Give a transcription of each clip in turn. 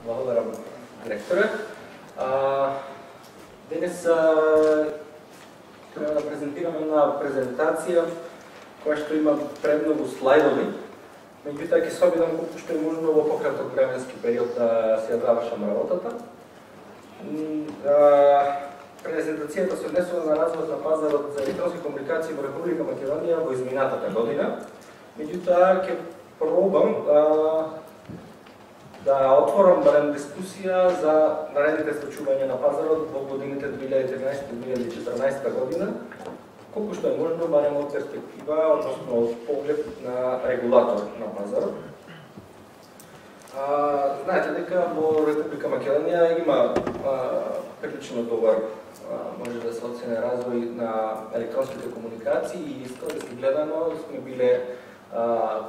Благодарам, директоре. Денес трябва да презентираме една презентација која што има премногу слайдови. Меѓутоа ќе се обидам колку што е можно во пократок временски период да се ја завршам работата. Презентацијата се однесува на развојот на пазарот за електронски комуникации во Република Македонија во изминатата година. Меѓутоа ќе пробам да отворам барем дискусија за наредните случувања на пазарот во годините 2013-2014 година, колку што е можно барем од перспектива, односно од поглед на регулатор на пазарот. Знаете дека во Република Македонија има прилично добар, може да се оцени, развој на електронските комуникации и историски гледано сме биле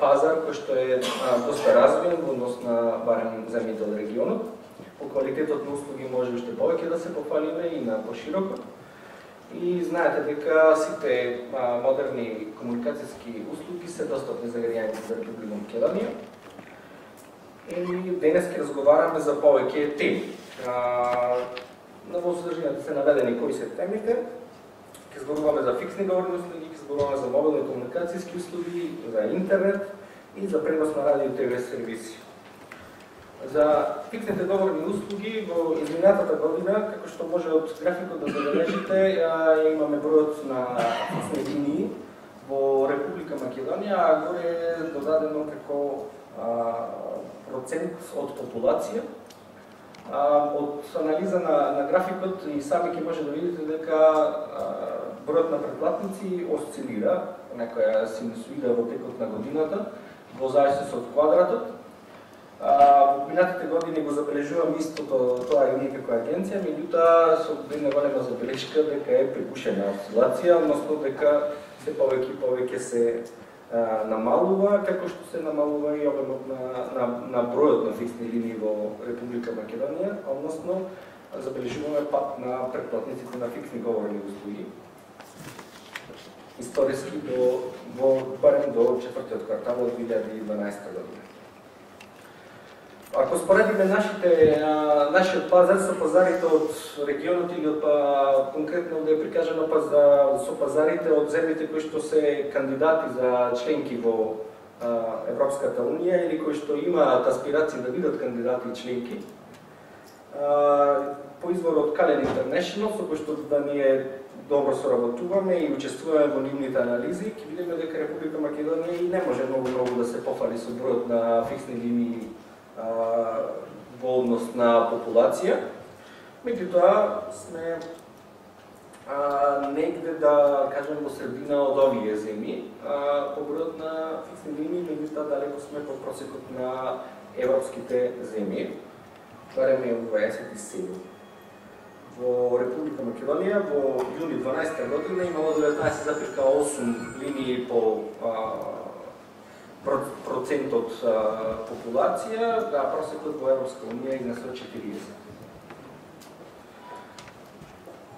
пазар кој што е доста развиен во однос на барем земјите од регионот. По квалитетот на услуги може уште повеќе да се пофалиме и на пошироко. И знаете дека сите модерни комуникацијски услуги се достапни за граѓаните за Република Македонија. И денес ќе разговараме за повеќе теми. Во содржината се наведени кои се темите. Ќе зборуваме за фиксни говорни услуги, ќе зборуваме за мобилни комуникацијски услуги, за интернет и за пренос на радио и ТВ сервиси. За фиксните говорни услуги во изминатата година, како што може од графикот да забележите, имаме бројот на фиксни линии во Република Македонија, а горе е додадено како процент од популација. Од анализа на графикот и сами ќе може да видите дека бројот на претплатници осцилира некоја синусоида во текот на годината, во зависност од квадратот. Во минатите години го забележувам истото тоа и ние како агенција, меѓутоа со една голема забелешка дека е припушена осцилација, односно дека се повеќе и повеќе се намалува, како што се намалува и обемот на бројот на фиксни линии во Република Македонија, односно забележуваме пат на претплатниците на фиксни говорни услуги. Историски барем до четвртиот квартал од 2012 година. Ако споредиме нашиот пазар со пазарите од регионот или конкретно да ја прикажано со пазарите од земјите кои што се кандидати за членки во Европската унија или кои што имаат аспирации да бидат кандидати и членки, по извор од Кален Интернешнл, со кој што да ние добро соработуваме и учествуваме во нивните анализи, ќе видиме дека Република Македонија и не може многу да се пофали со бројот на фиксни линии во однос на популација. Меѓутоа сме негде да кажем во средина од овие земји по бројот на фиксни линии, меѓутоа далеко сме под просекот на европските земји, барем е 27. Во Република Македонија во јуни 12 година имало 19,8 линии по процентот популација, а просекот во Европска унија изнесува 40.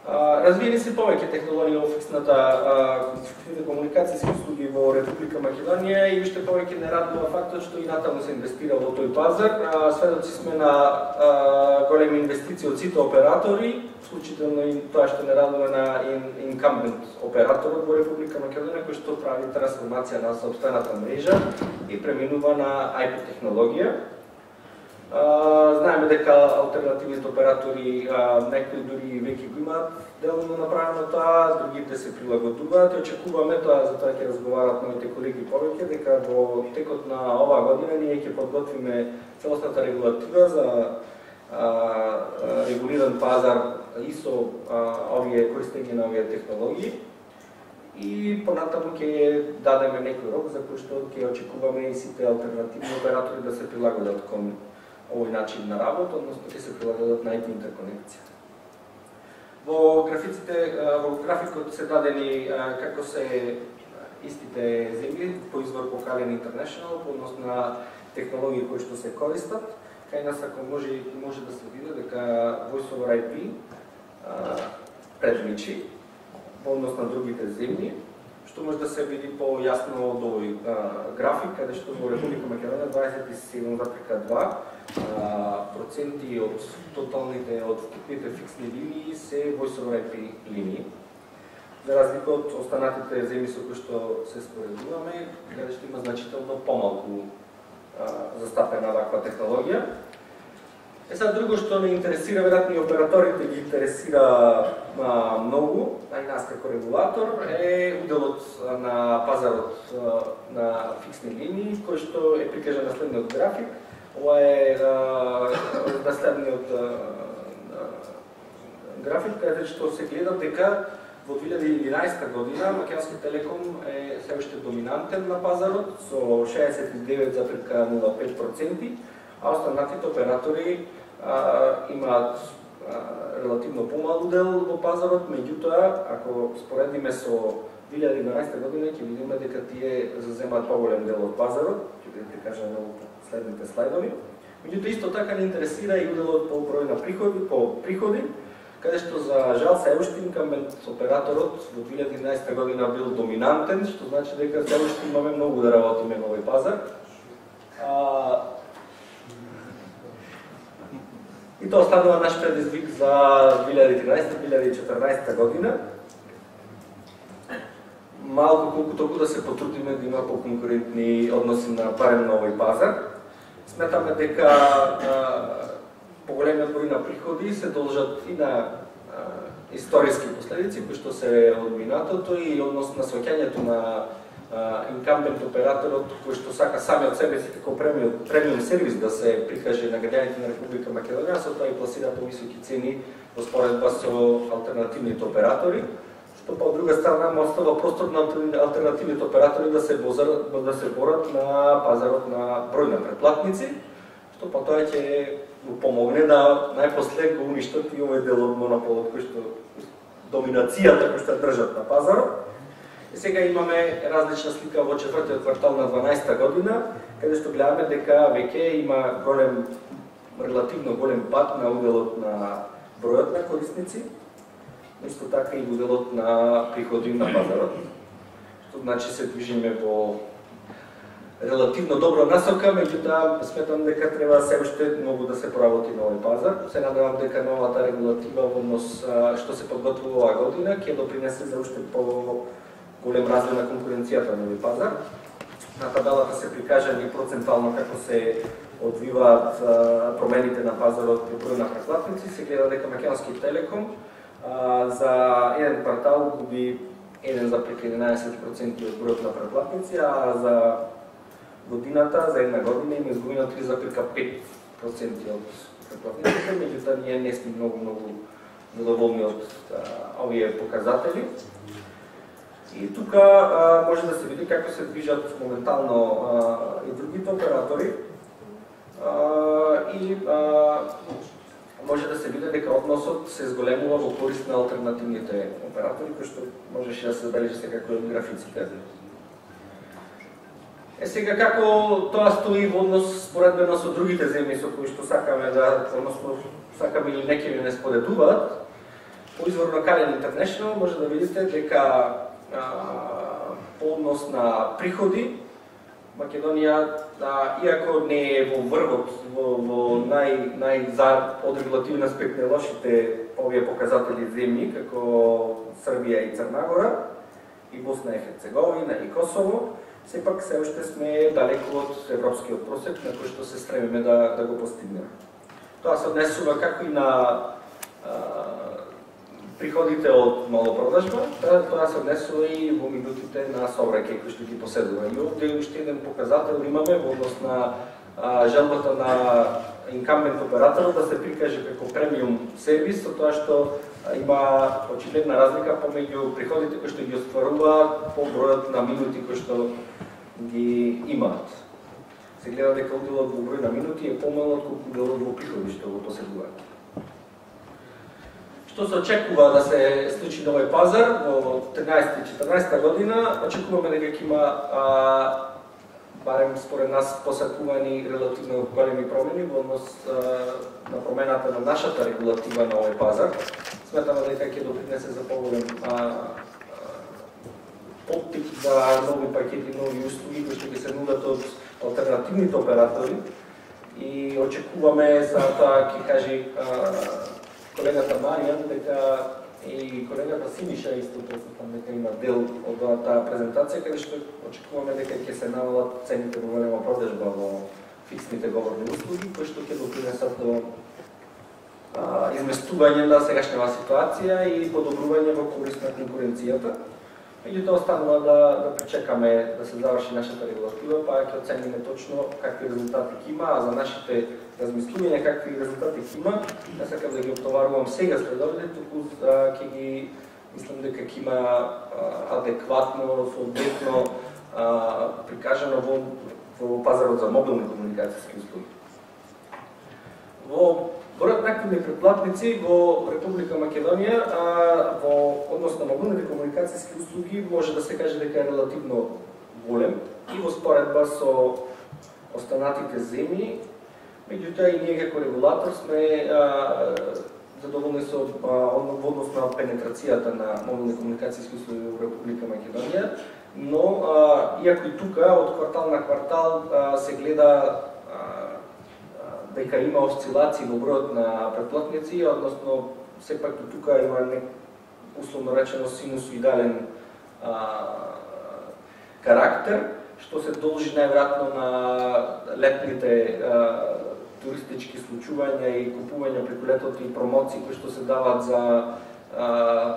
Развиени се повеќе технологии во фиксните комуникацијски услуги во Република Македонија и уште повеќе не радува фактот што и натаму се инвестира во тој пазар. Сведоци сме на големи инвестиции од сите оператори, вклучително и тоа што не радува на инкамбент операторот во Република Македонија, кој што прави трансформација на сопствената мрежа и преминува на IP технологија. Знаеме дека алтернативните оператори, некои дури веќе го имаат делно направено тоа, другите се прилагодуваат и очекуваме тоа, затоа ќе разговарат моите колеги повеќе, дека во текот на оваа година ние ќе подготвиме целосната регулатива за регулиран пазар и со користење на овие технологии. И понатаму ќе дадеме некој рок за кој што ќе очекуваме и сите алтернативни оператори да се прилагодат кон овој начин на работа, односно ќе се прилагодат на IP интерконекција. Во графикот се дадени како се истите земји по извор по Кален Интернешнл, по однос на технологии кои што се користат. Кај нас ако може да се види дека Voice over IP предличи во однос на другите земји, што може да се види по-јасно од овој график, каде што во Република Македонија 27,2 проценти од тоталните, од вкупните фиксни линии се voice over IP линии. За разлика од останатите земји со кои што се споредуваме, каде што има значително помалку застапена ваква технологија. Сега друго што не интересира, веројатно и операторите ги интересира многу, а и нас како регулатор, е уделот на пазарот на фиксни линии, кој што е прикажан на следниот график. Ова е на следниот график, каде што се гледа дека во 2011 година Македонски телеком е се уште доминантен на пазарот со 69,05%, а останатите оператори имаат релативно помал удел во пазарот, меѓутоа, ако споредиме со 2011 година, ќе видиме дека тие заземаат поголем дел од пазарот, ќе ви кажам во следните слайдови. Меѓутоа, исто така не интересира и уделот по број на приходи, каде што за жал се уште инкамбент операторот во 2011 година бил доминантен, што значи дека се уште имаме многу да работиме во овој пазар. И тоа останува наш предизвик за 2013-2014 година. Малку колку толку да се потрудиме да има по-конкурентни односи на барем на овој пазар. Сметаме дека поголемиот број на приходи се должат и на историски последици, кои што се од минатото и однос на сваќањето на инкамбент операторот, кој што сака сами од себе си како премиум сервис да се прикаже на граѓаните на Република Македонија, со тоа и пласира повисоки цени во споредба со алтернативните оператори, што па од друга страна му остава простор на алтернативните оператори да се борат на пазарот на број на претплатници, што па тоа ќе го помогне да најпослед го уништат и овој дел од монополот кој што доминацијата кој што држат на пазарот. И сега имаме различна слика во четвртиот квартал на 12-та година, каде што гледаме дека веќе има релативно голем пад на уделот на бројот на корисници, исто така и уделот на приходи на пазарот. Што значи се движиме во релативно добра насока, меѓутоа сметам дека треба се уште многу да се поработи на овој пазар. Се надевам дека новата регулатива во однос што се подготвува оваа година ќе допринесе за уште голем развој на конкуренцијата на овој пазар. На табелата се прикажани процентално како се одвиваат промените на пазарот по број на претплатници. Се гледа дека Македонски телеком за еден квартал губи 1,11% од бројот на претплатници, а за годината, за една година има изгубено 3,5% од претплатниците, меѓутоа ние не сме многу задоволни од овие показатели. И тука може да се види како се движат моментално и другите оператори и може да се види дека односот се зголемува во корист на алтернативните оператори, кои што можеше да се забележи секако од графиците. Сега како тоа стои во однос споредбено со другите земји со кои што сакаме да, односно сакаме или не ќе не споредуваат, по извор на Karen International може да видите дека по однос на приходи Македонија, иако не е во врвот, во од регулативен аспект најлошите овие показатели земји, како Србија и Црна Гора, и Босна и Херцеговина и Косово, сепак се уште сме далеку од европскиот просек на кој што се стремиме да го постигнеме. Тоа се однесува како и на приходите од малопродажба, тоа се однесува и во минутите на сообраќај кои што ги поседува. И овде уште еден показател имаме во однос на желбата на инкамбент операторот да се прикаже како премиум сервис, со тоа што има очигледна разлика помеѓу приходите кои што ги остваруваат по бројот на минути кои што ги имаат. Се гледа дека уделот во број на минути е помал отколку уделот во приходи што го поседуваат. Што се очекува да се случи на овој пазар во 13-14 година, очекуваме дека ќе има барем според нас посакувани релативно големи промени во однос на промената на нашата регулатива на овој пазар. Сметаме дека ќе допринесе за поголем оттик за нови пакети, нови услуги кои што ќе се нудат од алтернативните оператори, и очекуваме за тоа ќе кажи колегата Маријан дека и колегата Симиша исто претпоставам дека има дел од таа презентација каде што очекуваме дека ќе се навалат цените во голема продажба во фиксните говорни услуги, кои што ќе допринесат до изместување на сегашната ситуација и подобрување во корист на конкуренцијата. Меѓутоа останува да пречекаме да се заврши нашата регулатива, па ќе оцениме точно какви резултати ќе има, а за нашите размислувања какви резултати ќе има, не сакам да ги оптоварувам сега следовите, туку ќе ги мислам дека ќе има адекватно, соодветно прикажано во пазарот за мобилни комуникацијски услуги. Во бројот на активни претплатници во Република Македонија во однос на мобилните комуникацијски услуги може да се каже дека е релативно голем и во споредба со останатите земји. Меѓутоа и ние како регулатор сме задоволни со во однос на пенетрацијата на мобилни комуникацијски услуги во Република Македонија, но иако и тука од квартал на квартал се гледа дека има осцилации во бројот на претплатници, односно сепак и тука има условно речено синусоидален карактер, што се должи најверојатно на летните туристички случувања и купувања преку летото и промоции кои што се дават за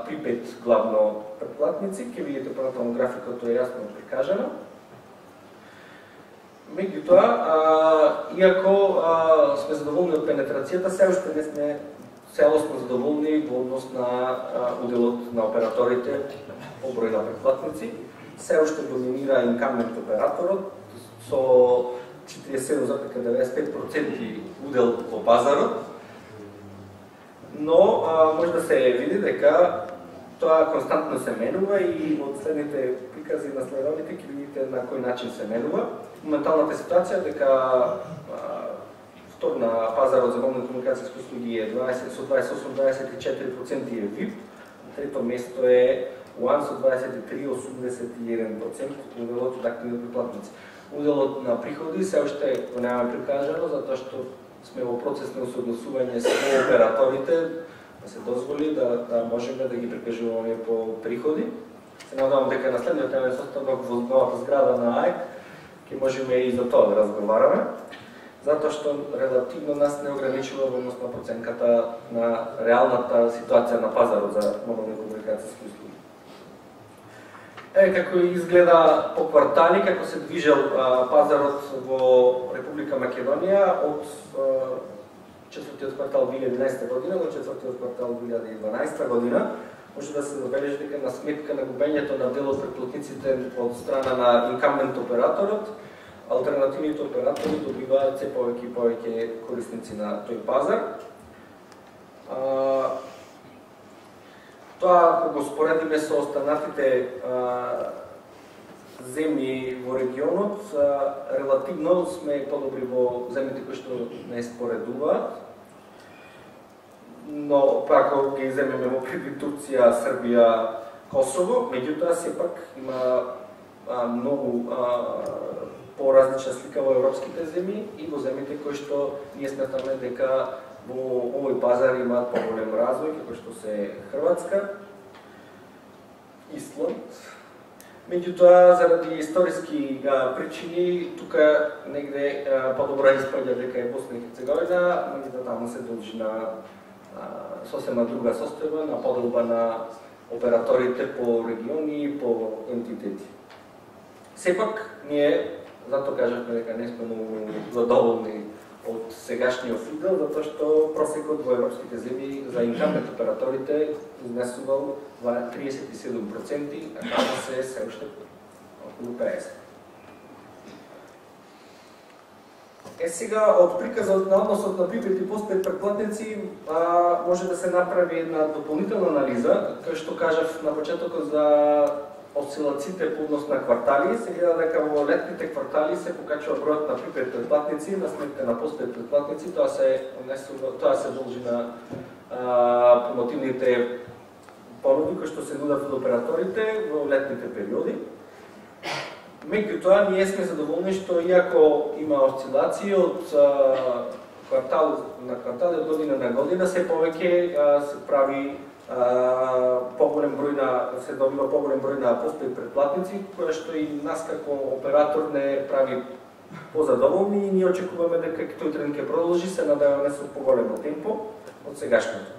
припет главно претплатници. Ќе видите понатаму графикото е јасно прикажано. Меѓутоа, иако сме задоволни од пенетрацијата, се уште не сме целосно задоволни во однос на уделот на операторите по број на претплатници. Се уште доминира инкамент операторот со 47,95% удел во пазарот, но може да се види дека тоа константно се менува и од следните прикази на следовите ќе видите на кој начин се менува. Моменталната ситуација дека втор на пазарот за мобилни комуникацијски услуги е со 28,24% е VIP, на трето место е УАН со 23,81% уделот од активни претплатници. Уделот на приходи се уште го немаме прикажано, затоа што сме во процес на усогласување со операторите, да се дозволи да можеме да ги прикажуваме по приходи. Се надевам дека на следниот неделен состанок во новата зграда на АЕК ќе можеме и за тоа да разговараме, затоа што релативно нас не ограничува во однос на проценката на реалната ситуација на пазарот за мобилни комуникацијски услуги. Како изгледа по квартали, како се движел пазарот во Република Македонија од четвртиот квартал 2011 година до четвртиот квартал 2012 година, може да се забележи дека на сметка на губењето на дел од претплатниците од страна на инкамент операторот, алтернативните оператори добиваат се повеќе и повеќе корисници на тој пазар. Тоа, ако го споредиме со останатите земји во регионот, релативно сме подобри во земјите кои што не споредуваат. Но, ако ги земеме во предвид Турција, Србија, Косово, меѓутоа сепак има многу поразлична слика во европските земји и во земјите кои што ние сметаме дека во овој пазар имаат поголем развој, како што се Хрватска, Исланд. Меѓутоа, заради историски причини, тука негде подобро испаѓа дека е Босна и Херцеговина, меѓутоа таму се должи на сосема друга состојба, на поделба на операторите по региони и по ентитети. Сепак, ние затоа кажавме дека не сме многу задоволни од сегашниот удел, затоа што просекот во европските земји за инкамент операторите изнесувал 37%, а каде се уште околу 50%. Сега, од приказот на односот на припет и постпет претплатници, може да се направи една дополнителна анализа, кој што кажав на почетокот за осцилациите по однос на квартали. Се гледа дека во летните квартали се покачува бројот на припет претплатници на сметка на постпет претплатници. Тоа се должи на промотивните понуди кои што се нудат од операторите во летните периоди. Меѓутоа, ние сме задоволни што иако има осцилации од квартал на квартал и од година на година, се повеќе се прави поголем број се добива поголем број на постпейд претплатници, која што и нас како оператор не прави позадоволни и ние очекуваме дека тој тренд ќе продолжи, се надеваме со поголемо темпо од сегашното.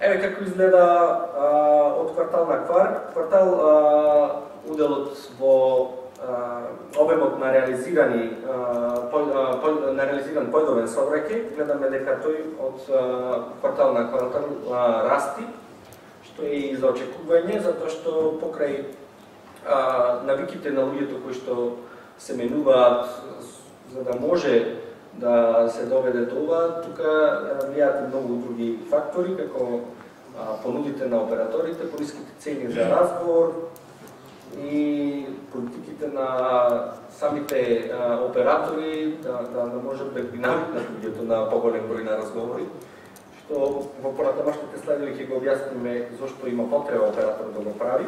Еве како изгледа од квартал на квартал уделот во обемот на реализиран појдовен сообраќај. Гледаме дека тој од квартал на квартал расти, што е и за очекување, затоа што покрај навиките на луѓето кои што се менуваат за да може да се доведе до ова, тука влијаат и многу други фактори, како понудите на операторите, пониските цени за разговор и политиките на самите оператори да можат да ги навикнат луѓето на поголем број на разговори, што во понатамошните слайдови ќе го објасниме зошто има потреба оператор да го прави.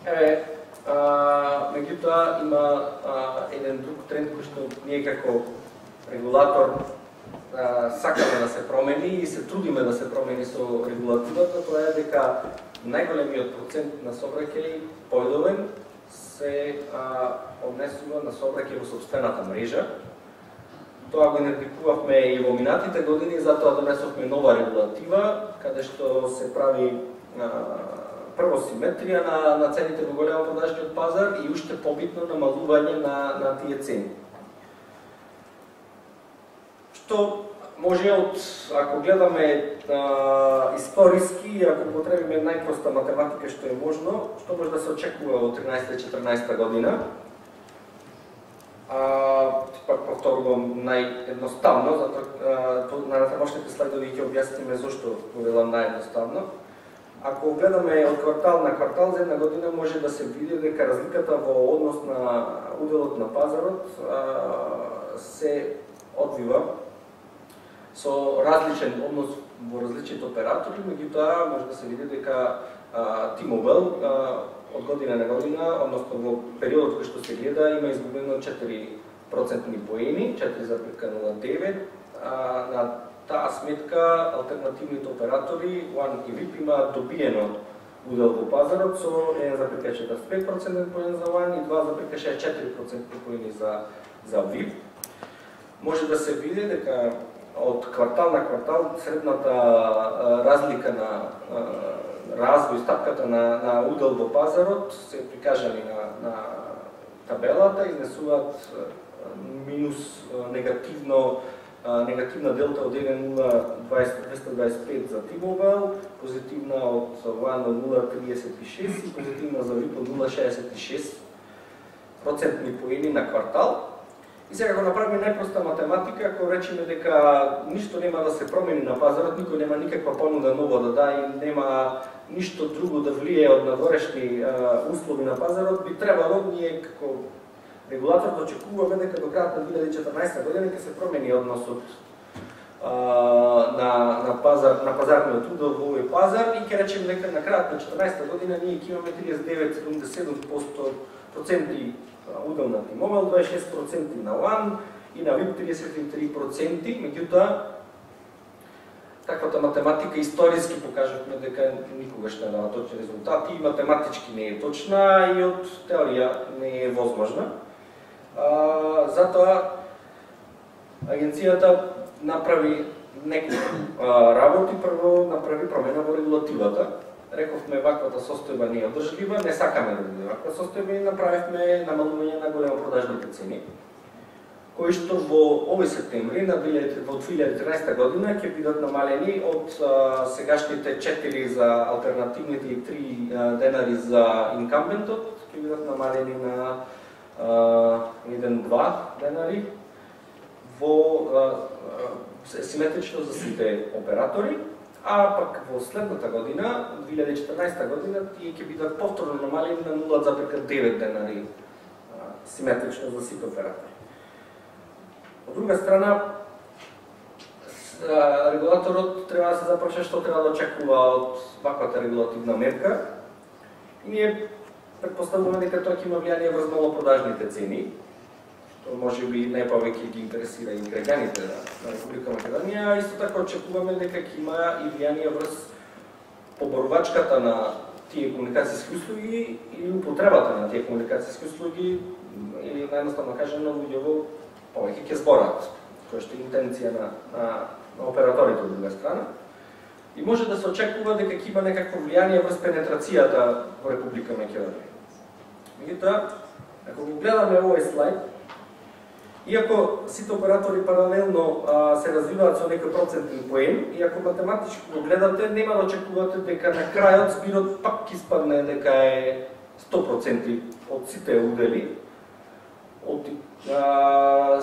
Еве, меѓутоа има еден друг тренд кој што ние како регулатор сакаме да се промени и се трудиме да се промени со регулативата, тоа е дека најголемиот процент на сообраќај појдовен се однесува на сообраќај во сопствената мрежа. Тоа го идентификувавме и во минатите години, затоа донесовме нова регулатива, каде што се прави прво симетрија на цените во големо продажниот пазар и уште побитно намалување на тие цени. Што може ако гледаме историски, ако потребиме најпроста математика што е можно, што може да се очекува во 13-14 година? Пак повторувам наједноставно, затоа на натамошните слайдови ќе објасниме зошто го велам наједноставно. Ако гледаме од квартал на квартал за една година, може да се види дека разликата во однос на уделот на пазарот се одвива со различен однос во различните оператори, меѓутоа може да се види дека T-Mobile од година на година, односно во периодот кој што се гледа, има изгубено 4% поени, 4,09. На таа сметка алтернативните оператори, One и VIP, има добиено удел во пазарот со 1,45% поен за One и 2,64% поени за VIP. Може да се види дека од квартал на квартал средната разлика на развој, стапката на удел во пазарот се прикажани на табелата, изнесуваат минус негативна делта од 1,225 за T-Mobile, позитивна од One од 0,36 и позитивна за VIP од 0,66% поени на квартал. И сега го направиме најпроста математика, ако речеме дека ништо нема да се промени на пазарот, никој нема никаква понуда нова да даде и нема ништо друго да влие од надворешни услови на пазарот, би требало ние како регулатор да очекуваме дека до крајот на 2014 година ќе се промени односот на пазарниот удел во овој пазар и ќе речеме дека на крајот на 2014 година ние ќе имаме 39,77% удел на T-Mobile, 26% на One и на VIP 33%, меѓутоа таквата математика историски покажавме дека никогаш не дава точни резултати и математички не е точна и од теорија не е возможна. Затоа агенцијата направи неколку работи. Прво направи промена во регулативата. Рековме ваквата состојба не е одржлива, не сакаме да биде ваква состојба и направивме намалување на големо продажните цени, кои што во овој септември во 2013 година ќе бидат намалени од сегашните 4 за алтернативните и 3 денари за инкамбентот, ќе бидат намалени на 1-2 денари во симетрично за сите оператори. А пак во следната година, 2014 година, тие ќе бидат повторно намалени на 0,9 денари симетрично за сите оператори. Од друга страна, регулаторот треба да се запрашува што треба да очекува од ваквата регулативна мерка. И ние предпоставуваме дека тоа ќе има влијание врз малопродажните цени, што може би најповеќе ги интересира и граѓаните на Република Македонија, а исто така очекуваме дека ќе има и влијание врз поборувачката на тие комуникацијски услуги или употребата на тие комуникацијски услуги, или наједноставно кажано, луѓето повеќе ќе зборат, која што е интенција на операторите од друга страна. И може да се очекува дека ќе има некакво влијание врз пенетрацијата во Република Македонија. Меѓутоа, ако го гледаме овој слайд, иако сите оператори паралелно се развиваат со некој процентен поен, и ако математички го гледате, нема да очекувате дека на крајот збирот пак ќе испадне дека е 100% од сите удели, од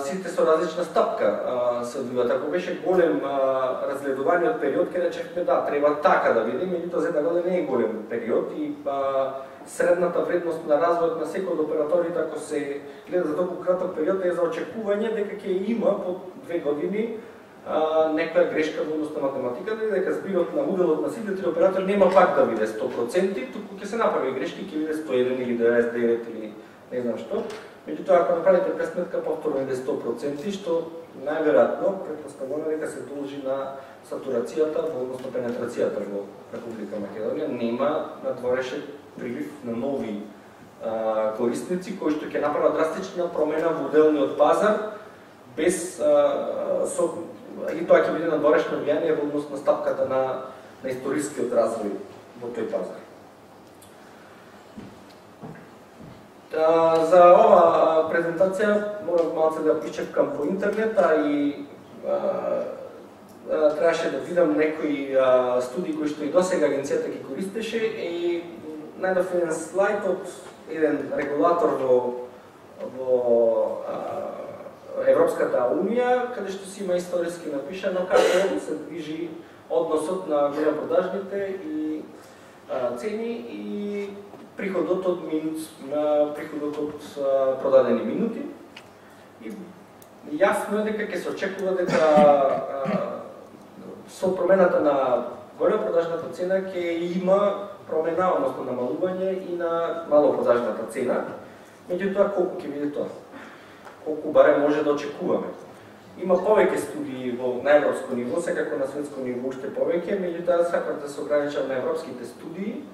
сите со различна стапка се одвиваат. Ако беше голем разгледуваниот период, ќе речевме да, треба така да видим, меѓутоа за една година не е голем период и средната вредност на развојот на секој од операторите, ако се гледа за толку краток период, е за очекување дека ќе има по 2 години некоја грешка во однос на математиката и дека збирот на уделот на сите три оператори нема пак да биде 100%, туку ќе се направи грешки, ќе биде 101 или 99 или не знам што. Меѓутоа, ако направите пресметка, повторно иде 100%, што најверојатно претпоставуваме дека се должи на сатурацијата, во однос на пенетрацијата во Република Македонија. Нема надворешен прилив на нови корисници кои што ќе направат драстична промена во уделниот пазар без и тоа ќе биде надворешно влијание во однос на стапката на историскиот развој во тој пазар. За ова презентација морам малце да пишчекам по интернет, и требаше да видам некои студии кои што и досега агенцијата ги користеше и најдов еден слайд од еден регулатор во Европската унија, каде што си има историски напишано како се движи односот на големопродажните и цени и приходот од продадени минути. И јасно е дека ќе се очекува дека со промената на големопродажната цена ќе има промена, односно намалување и на малопродажната цена. Меѓутоа, колку ќе биде тоа? Колку барем може да очекуваме? Има повеќе студии на европско ниво, секако на светско ниво уште повеќе, меѓутоа сакам да се ограничам на европските студии.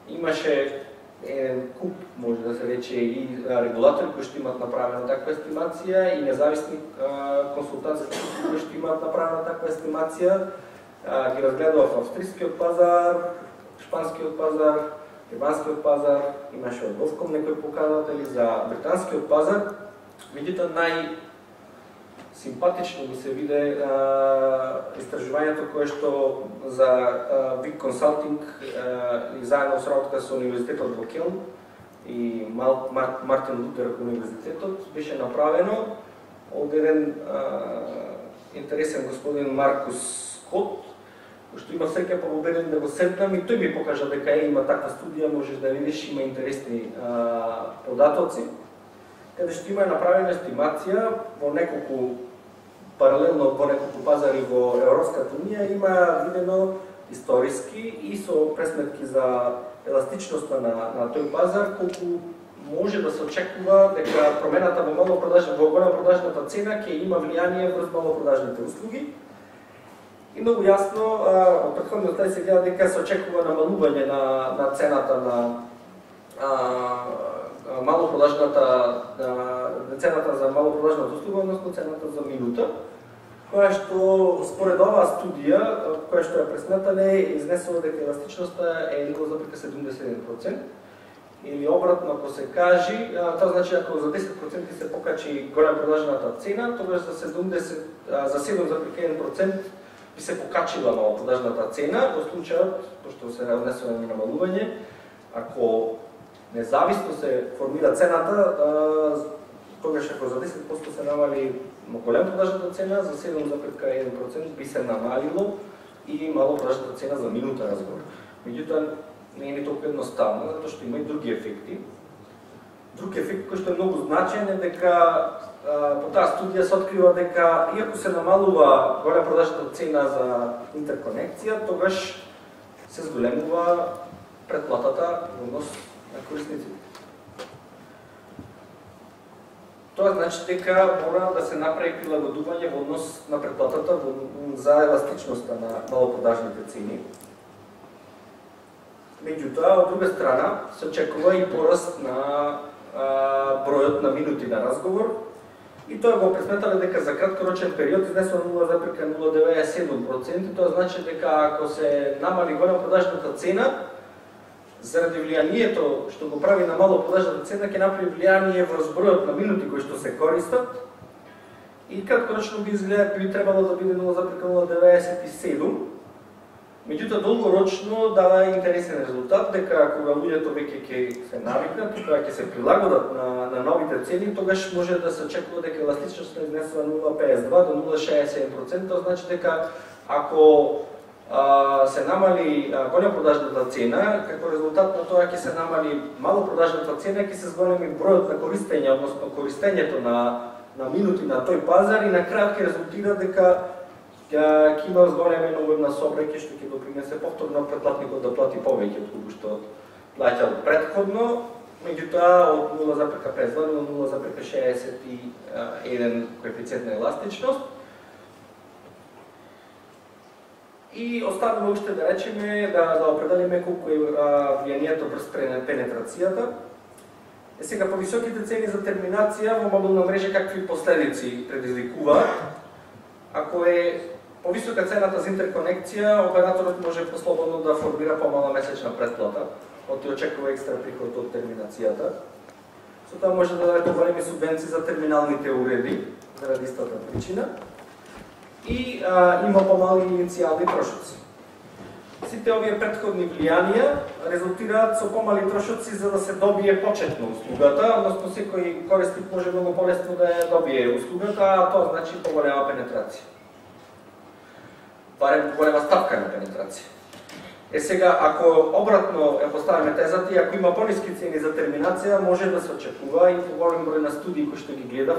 Имаше еден куп, може да се рече, и регулатори кои што имаат направена таква естимација и независни консултански кои што имаат направена таква естимација. Ги разгледував австрискиот пазар, шпанскиот пазар, германскиот пазар, имаше од Овком некои показатели за британскиот пазар. Меѓутоа најсимпатично ми се виде истражувањето кое што за Big Consulting и заедно сработка со Универзитетот во Келн и Мартин Лутер универзитетот беше направено од еден интересен господин Маркус Скот, кој што има среќа победен да го седнам и тој ми покажа дека има таква студија, можеш да видиш, има интересни податоци, каде што има направена естимација во неколку паралелно во неколку пазари во Европската унија, има видено историски и со пресметки за еластичноста на тој пазар, колку може да се очекува дека промената во големопродажната цена ќе има влијание врз малопродажните услуги. И многу јасно, од претходниот слајд се гледа дека се очекува намалување на цената на цената за малопродажната услуга, односно цената за минута, која што според оваа студија, која што е пресметана, изнесува дека еластичноста е 0,71%. Или обратно, ако се кажи, тоа значи ако за 10% се покачи големопродажната цена, тогаш за 7,1% би се покачила малопродажната цена. Во случајот, пошто се однесува на намалување, ако независно се формира цената, тогаш ако за 10% се намали големопродажната цена, за 7,1% би се намалило и малопродажната цена за минута разговор. Меѓутоа, не е толку едноставно, затоа што има и други ефекти. Друг ефект кој што е многу значаен е дека по таа студија се открива дека иако се намалува големопродажната цена за интерконекција, тогаш се зголемува претплатата во однос на корисниците. Тоа значи дека мора да се направи прилагодување во однос на претплатата за еластичноста на малопродажните цени. Меѓутоа, од друга страна, се очекува и пораст на бројот на минути на разговор, и тоа го пресметале дека за краткорочен период изнесува 0,097%, тоа значи дека ако се намали голема продажната цена, заради влијанието што го прави на мало продажната цена, ќе направи влијание врз бројот на минути кои што се користат, и краткорочно би требало да биде 0,097%. Меѓутоа, долгорочно дава интересен резултат, дека кога луѓето веќе ќе се навикнат и кога ќе се прилагодат на новите цени, тогаш може да се очекува дека еластичноста изнесува 0,52 до 0,67%, тоа значи дека ако се намали голема продажната цена, како резултат на тоа ќе се намали мало продажната цена, ќе се зголеми бројот на користење, односно користењето на минути на тој пазар, и на крај ќе резултира дека ќе има зголемено вебна сообраќај што ќе допринесе повторно претплатникот да плати повеќе од колку што плаќал претходно, меѓутоа од 0,52 до 0,61 коефициент на еластичност. И останува уште да речеме, да определиме колку е влијанието врз пенетрацијата. Сега, повисоките цени за терминација во мобилна мрежа какви последици предизвикуваат? Ако е повисока цената за интерконекција, операторот може послободно да формира помала месечна претплата, од очекува екстра приход од терминацијата. Со тоа може да даде поголеми субвенции за терминалните уреди, заради истата причина, и има помали иницијални трошоци. Сите овие претходни влијанија резултираат со помали трошоци за да се добие почетно услугата, односно секој корисник може многу полесно да ја добие услугата, а тоа значи поголема пенетрација. Барем поголема ставка на пенетрација. Сега, ако обратно ја поставиме тезата и ако има пониски цени за терминација, може да се очекува, и поголем број на студии кои што ги гледав,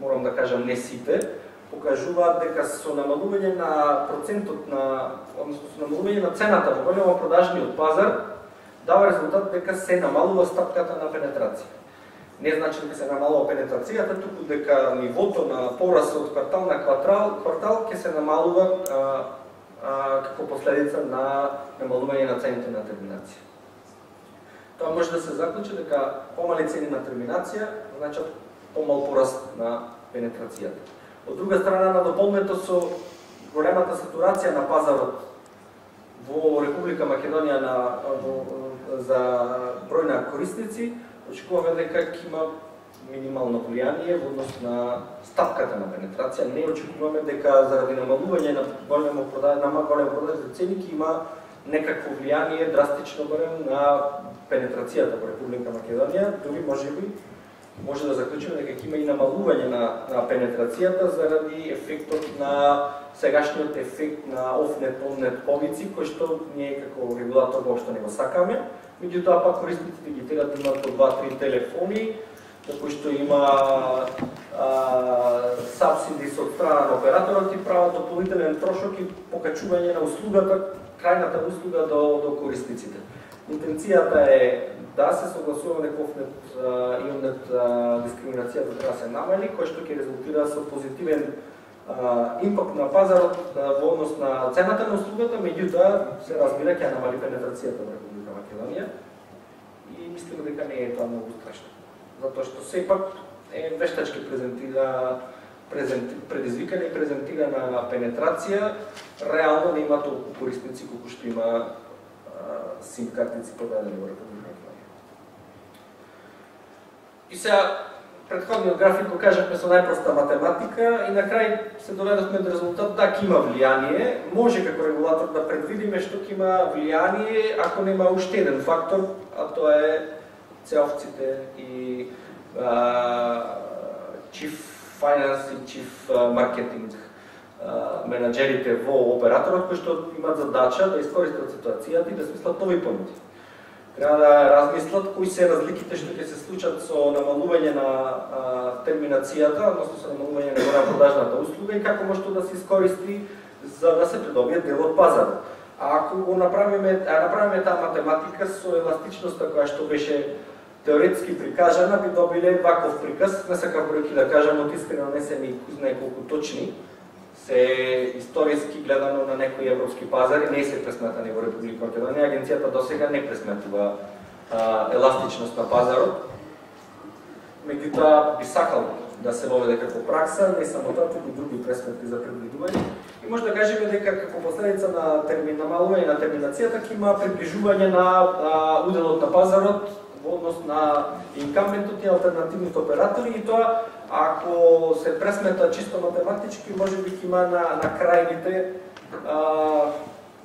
морам да кажам не сите, покажуваат дека со намалување на процентот односно со намалување на цената во големо продажниот пазар, дава резултат дека се намалува стапката на пенетрација. Не значи дека се намалува пенетрацијата, туку дека нивото на пораст од квартал на квартал ќе се намалува како последица на намалување на цените на терминација. Тоа може да се заклучи дека помали цени на терминација значат помал пораст на пенетрацијата. Од друга страна, на дополнето со големата сатурација на пазарот во Република Македонија за број на корисници, очекуваме дека ќе има минимално влијание во однос на стапката на пенетрација. Не очекуваме дека заради намалување на големо продажни цени ќе има некакво влијание драстично барем на пенетрацијата во Република Македонија. Дури може да заклучиме дека ќе има и намалување на пенетрацијата заради ефектот на сегашниот ефект на офнет, оннет повици, кој што ние како регулатор воопшто не го сакаме. Меѓутоа пак корисниците ги терат да имаат по 2-3 телефони, кои што има сабсиди со страна на операторот и прават дополнителен трошок и покачување на услугата, крајната услуга до корисниците. Интенцијата е да се согласуваме дека офнет и оннет дискриминацијата треба да се намали, кој што ќе резултира со позитивен импакт на пазарот во однос на цената на услугата, меѓутоа се разбира ќе намали пенетрацијата во Република Македонија и мислам дека не е тоа многу страшно. Затоа што сепак е вештачки предизвикана и презентирана пенетрација, реално не има толку корисници колку што има сим картици продадени во Република Македонија. И сега претходниот график го кажавме со најпроста математика и на крај се доведовме до резултат да ќе има влијание. Може како регулатор да предвидиме што ќе има влијание ако нема уште еден фактор, а тоа е цеовците и chief finance и chief marketing менеджерите во операторот кои што имаат задача да искористат ситуацијата и да смислат нови понуди. Треба да размислат кои се разликите што ќе се случат со намалување на терминацијата, односно со намалување на голема продажната услуга и како може да се искористи за да се придобие дел од пазарот. А ако го направиме таа математика со еластичноста која што беше теоретски прикажана, би добиле ваков приказ. Не сакам бројки да кажам, од искрено не се ми неколку точни. Се историски гледано на некои европски пазари, не се пресметани во Република Македонија. Агенцијата досега не пресметува еластичност на пазарот. Меѓутоа би сакал да се воведе како пракса, не само тоа, туку други пресметки за предвидување. И може да кажеме дека како последица на намалување на терминацијата ќе има приближување на уделот на пазарот во однос на инкамбентот и алтернативните оператори, и тоа ако се пресмета чисто математички, може би ќе има на крајните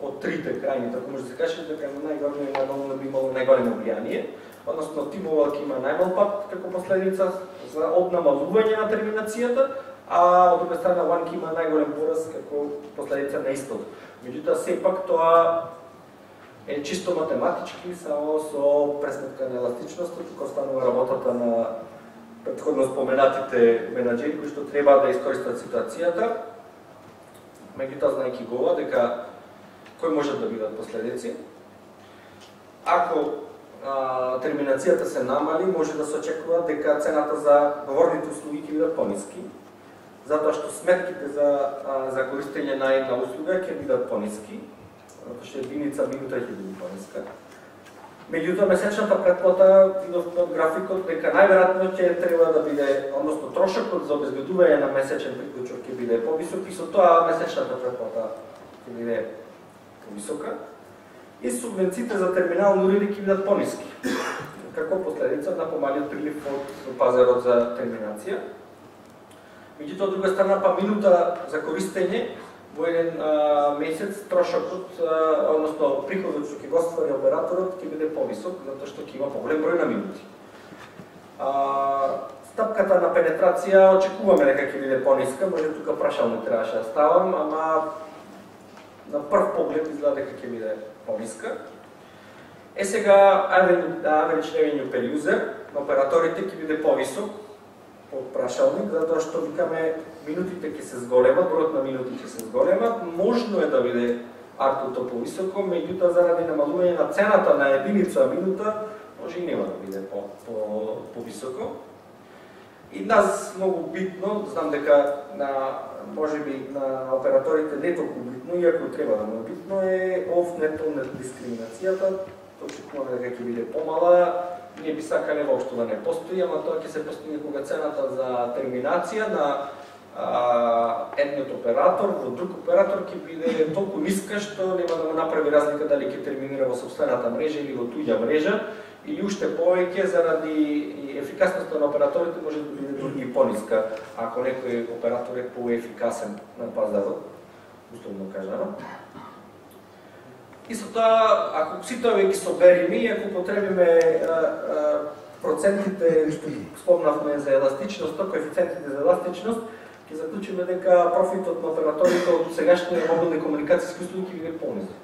од трите крајни, така може да се каже дека најголемо и најголемо би имало најголемо влијание, односно T-Mobile ќе има најмал пат како последица од намалување на терминацијата, а од друга страна One ќе има најголем пораз како последица на истото. Меѓутоа сепак тоа е чисто математички, само со пресметка на еластичност, тука останува работата на претходно споменатите менаџери кои што треба да искористат ситуацијата. Меѓутоа знаејќи го ова дека кои можат да бидат последици. Ако терминацијата се намали, може да се очекува дека цената за говорните услуги ќе бидат пониски, затоа што сметките за користење на една услуга ќе бидат пониски, затоа што единица минута ќе биде пониска. Меѓутоа месечната претплата видовме од графикот дека најверојатно ќе треба да биде, односно трошокот за обезбедување на месечен приклучок ќе биде повисок и со тоа месечната претплата ќе биде повисока. И субвенциите за терминални уреди ќе бидат пониски, како последица на помалиот прилив од пазарот за терминација. Меѓутоа, од друга страна, па минута за користење во еден месец трошокот, односно приходот што ќе го оствари операторот ќе биде повисок, затоа што ќе има поголем број на минути. Стапката на пенетрација очекуваме дека ќе биде пониска, може тука прашалник требаше да ставам, ама на прв поглед изгледа дека ќе биде пониска. Сега average revenue per user на операторите ќе биде повисок од прашалник, затоа што викаме минутите ќе се зголемат, бројот на минути ќе се зголемат, можно е да биде ARPU-то повисоко, меѓутоа заради намалување на цената на единица минута, може и нема да биде повисоко. И нас многу битно, знам дека можеби на операторите не толку битно, иако треба да му е битно, е off-net дискриминацијата. Очекуваме дека ќе биде помала, ние би сакале воопшто да не постои, ама тоа ќе се постигне кога цената за терминација на едниот оператор во друг оператор ќе биде толку ниска што нема да му направи разлика дали ќе терминира во сопствената мрежа или во туѓа мрежа, или уште повеќе заради ефикасноста на операторите може да биде дури и пониска ако некој оператор е поефикасен на пазарот, условно кажано. И со тоа, ако сите овие ги собериме и ако потребиме процентите што спомнавме за еластичност, коефициентите за еластичност, ќе заклучиме дека профитот на операторите од сегашните мобилни комуникацијски услуги ќе биде понизок.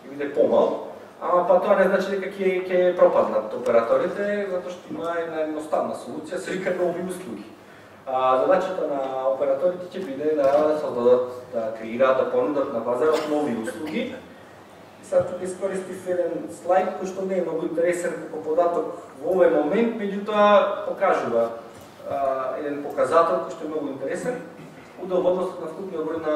Ќе биде помал. Ама па тоа не значи дека ќе пропаднат операторите, затоа што има една едноставна солуција, се вика нови услуги. Задачата на операторите ќе биде да создадат, да креираат, да понудат на пазарот нови услуги. И сега тука искористив еден слайд кој што не е многу интересен како податок во овој момент, меѓутоа покажува еден показател кој што е многу интересен. Удел во однос на вкупниот број на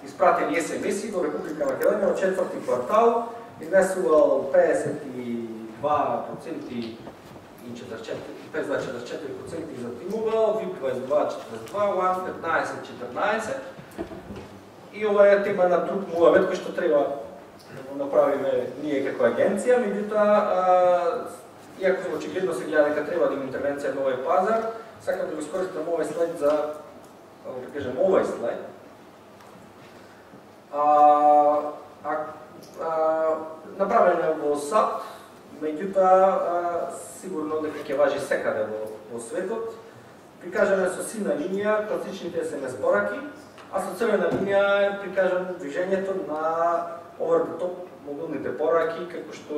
испратени SMS-и во Република Македонија од четврти квартал изнесувал 52% и 5,44% за T-Mobile, VIP 22,42, One 15,14. И ова е тема на друг муавет кој што треба да го направиме ние како агенција, меѓутоа, иако очигледно се гледа дека треба да има интервенција на овој пазар, сакам да го искористам овој слайд за, да кажем, овој слайд. Направено во САД, меѓутоа сигурно дека ќе важи секаде во светот. Прикажано со сина линија класичните SMS пораки, а со црвена линија е прикажано движењето на over the top мобилните пораки, како што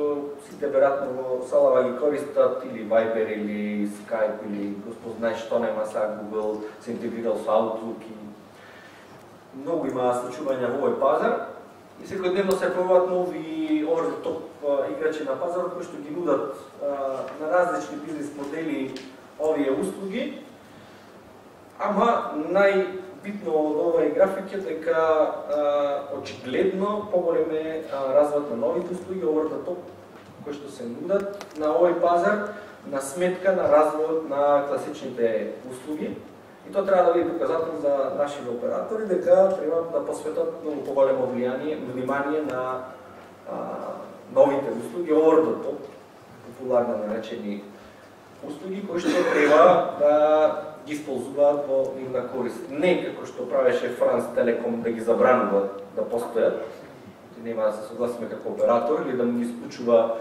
сите веројатно во салава ги користат или Viber или Skype или Господ знае што нема сега Google се интегрирал со Outlook и многу има случувања во овој пазар. И секојдневно се појавуваат нови over-the-top играчи на пазарот кои што ги нудат на различни бизнес модели овие услуги. Ама најбитно од овај график е дека очигледно поголем е развојот на новите услуги over-the-top кои што се нудат на овој пазар на сметка на развојот на класичните услуги. И тоа треба да биде показател за нашите оператори дека треба да посветат многу поголемо внимание на новите услуги over the top, популарно наречени услуги кои што треба да ги исползуваат во нивна корист. Не како што правеше Франс Телеком да ги забранува да постојат, нема да се согласиме како оператор или да му ги исклучува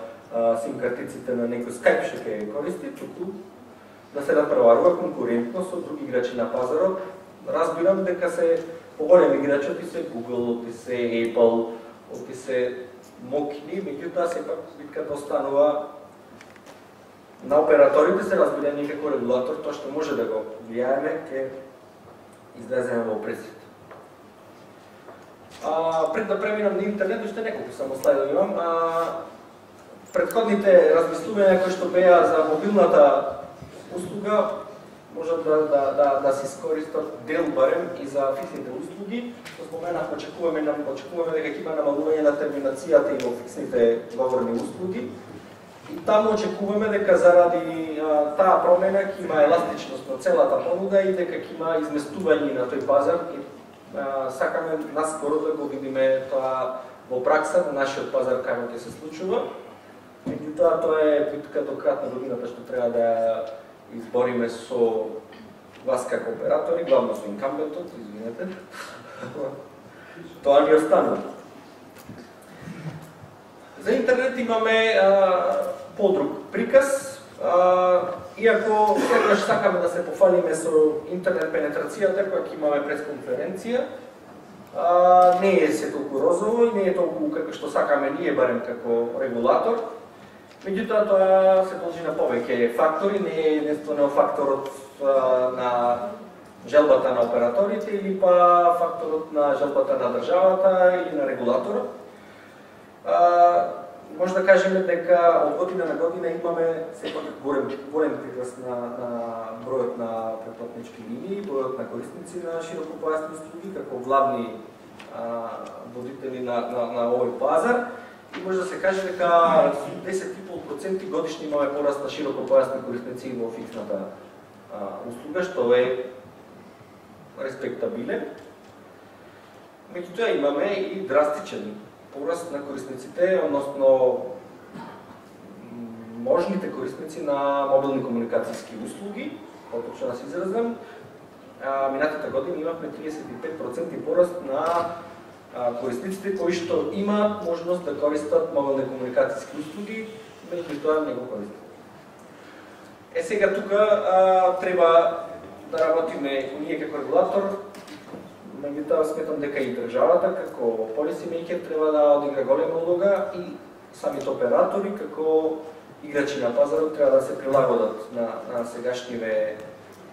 сим картиците на некој Skype што ќе користи, туку да се надпреварува конкурентно со други играчи на пазарот. Разбирам дека се поголеми играчи, оти се Google, оти се Apple, оти се мокни, меѓутоа сепак битката останува на операторите. се разбира ние како регулатор, тоа што може да го влијаеме, ќе излеземе во пресвет. Пред да преминам на интернет, уште неколку само слайдови имам. Предходните размислувања кои што беа за мобилната услуга можат да се искористат дел барем и за фиксните услуги. Што споменав, очекуваме дека ќе има намалување на терминацијата и во фиксните говорни услуги. И таму очекуваме дека заради таа промена ќе има еластичност на целата понуда и дека ќе има изместување на тој пазар. И сакаме наскоро да го видиме тоа во пракса на нашиот пазар како ќе се случува. Меѓутоа тоа е битка до крај на годината што треба да избориме со вас како оператори, главно со инкамбентот, извинете. Тоа ни останува. За интернет имаме подруг приказ. Иако секогаш сакаме да се пофалиме со интернет пенетрацијата која ќе имаме пресконференција, не е се толку розово и не е толку како што сакаме ние барем како регулатор. Меѓутоа тоа се должи на повеќе фактори, не е единствено факторот на желбата на операторите или па факторот на желбата на државата или на регулаторот. Може да кажеме дека од година на година имаме сепак голем прирост на бројот на претплатнички линии, бројот на корисници на широкопојасни услуги како главни водители на овој пазар. И може да се каже дека 10,5% годишно имаме пораст на широкопојасни корисници во фиксната услуга, што е респектабилен. Меѓутоа имаме и драстичен пораст на корисниците, односно можните корисници на мобилни комуникацијски услуги, поточно да се изразам. Минатата година имавме 35% пораст на корисниците кои што имаат можност да користат мобилни комуникацијски услуги, меѓутоа не го користат. Сега тука треба да работиме ние како регулатор, меѓутоа сметам дека и државата како policy maker треба да одигра голема улога и самите оператори како играчи на пазарот треба да се прилагодат на сегашниве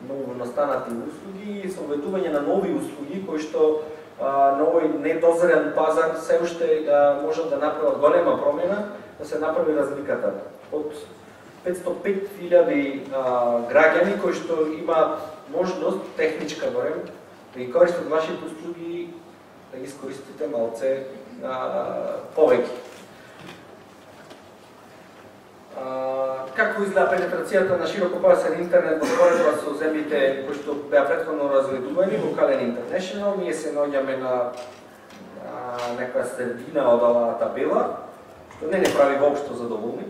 ново настанати услуги и со уведување на нови услуги кои што на овој недозрен пазар се уште можат да направат голема промена, да се направи разликата. Од 505.000 граѓани кои што имаат можност, техничка барем, да ги користат вашите услуги, да ги искористите малце повеќе. Како изгледа пенетрацијата на широкопојасен интернет во споредба со земјите кои што беа претходно разведувани во Кален Интернешнл? Ние се наоѓаме на некоја средина од оваа табела, што не прави воопшто задоволни.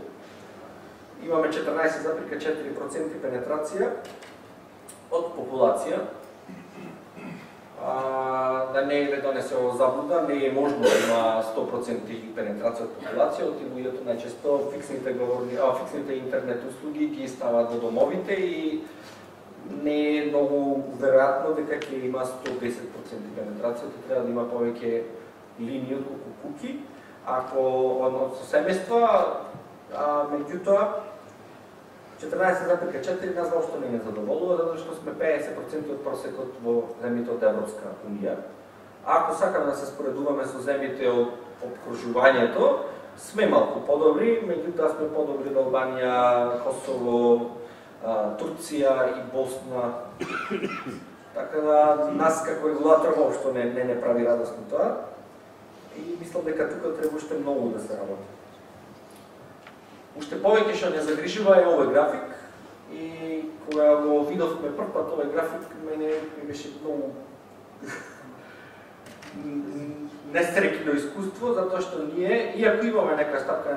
Имаме 14,4% пенетрација од популација. Да не е донесе во заблуда, не е можно да има 100% пенетрација од популација, од луѓето најчесто фиксните интернет услуги ги ставаат во домовите и не е многу веројатно дека ќе има 110% пенетрација, треба да има повеќе линии од куки, ако од семејства, меѓутоа 14,4 нас воопшто не задоволува, затоа што сме 50% од просекот во земјите од Европска унија. ако сакаме да се споредуваме со земјите од обкружувањето, сме малку подобри, меѓутоа сме подобри од Албанија, Косово, Турција и Босна. Така да нас како регулатор воопшто не прави радосно тоа. И мислам дека тука треба уште многу да се работи. Уште повеќе што не загрижува е овој график. И кога го видовме прв пат овој график, мене ми беше многу нестрекно искуство, затоа што ние, иако имаме некоја стапка,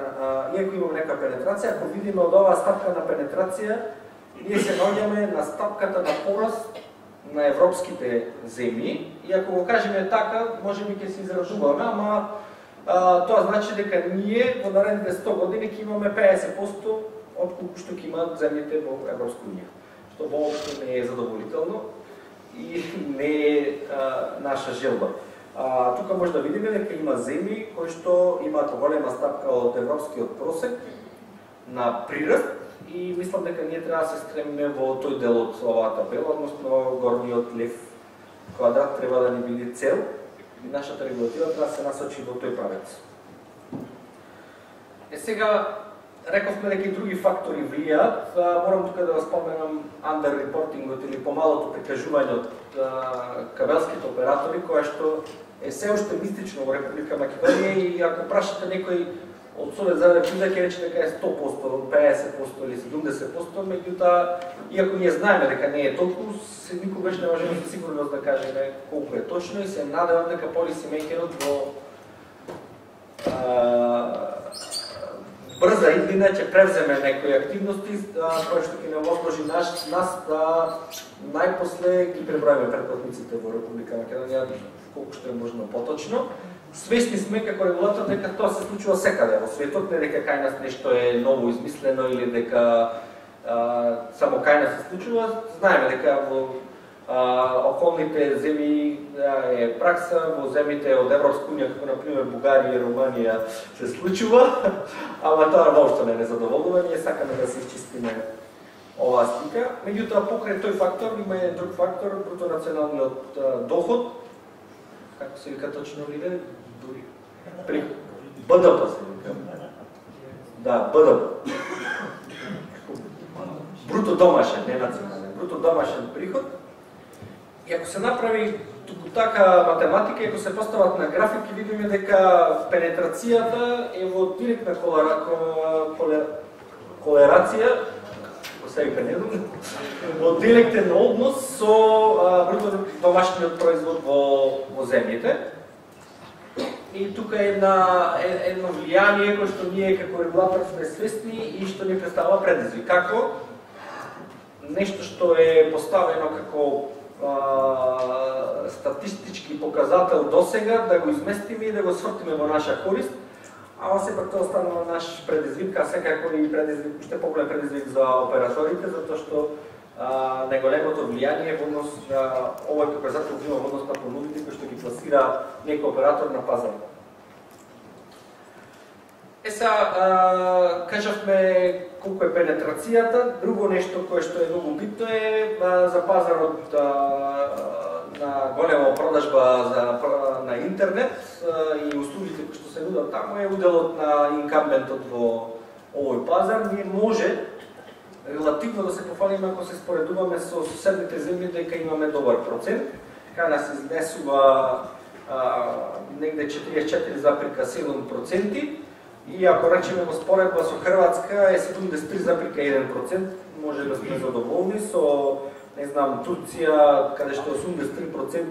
иако имаме некоја пенетрација, ако видиме од оваа стапка на пенетрација, ние се наоѓаме на стапката на пораст на европските земји, и ако го кажеме така, можеби ќе се изразуваме, ама тоа значи дека ние во наредните 100 години ќе имаме 50% од колку што ќе имаат земјите во Европска унија, што воопшто не е задоволително и не е наша желба. Тука може да видиме дека има земји кои што имаат голема стапка од европскиот просек на прираст и мислам дека ние треба да се стремиме во тој дел од оваа табела, односно горниот лев квадрат треба да ни биде цел и нашата регулатива треба да се насочи во тој правец. Сега рековме дека и други фактори влијаат. Морам тука да споменам underreportingот или помалото прикажување од кабелските оператори, кое што е се уште мистично во Република Македонија и ако прашате некој од Совет за Република ќе рече дека е 100%, 50% или 70%, меѓутоа, иако ние знаеме дека не е толку, никогаш не можеме со сигурност да кажеме колку е точно и се надевам дека полисимейкерот во брза иднина ќе превземе некои активности кои што ќе не возложи нас да најпосле ги преброиме претплатниците во Република Македонија колку што е можно поточно. Свесни сме како регулатор дека тоа се случува секаде во светот, не дека кај нас нешто е ново измислено или дека само кај нас се случува. Знаеме дека во околните земји е пракса, во земјите од Европска унија, како например Бугарија и Руманија се случува, ама тоа воопшто не е незадоволува, ние сакаме да се изчистиме оваа слика. Меѓутоа, покрај тој фактор има еден друг фактор, бруто националниот доход, како се вика точно ли при БДП се вика. Да, БДП. Бруто домашен, не национален, бруто домашен приход. И ако се направи туку така математика, ако се постават на график, ќе видиме дека пенетрацијата е во директна колерација, во директен однос со бруто домашниот производ во земјите. И тука е едно влијание кој што ние како регулатор сме свесни и што ни представува предизвик. Како нешто што е поставено како статистички показател досега, да го изместиме и да го свртиме во наша корист, ама сепак тоа останува наш предизвик, а секако и предизвик, уште поголем предизвик за операторите, затоа што најголемото влијание во однос на овој показател има во однос на понудите кои што ги пласира некој оператор на пазар. Кажавме колку е пенетрацијата, друго нешто кое што е многу битно е за пазарот на голема продажба на интернет и услугите кои што се нудат таму е уделот на инкамбентот во овој пазар. Ние може релативно да се пофалиме ако се споредуваме со соседните земји дека имаме добар процент. Кај нас изнесува негде 44,7%. И ако речеме во споредба со Хрватска е 73,1%, може да сме задоволни, со, не знам, Турција, каде што 83%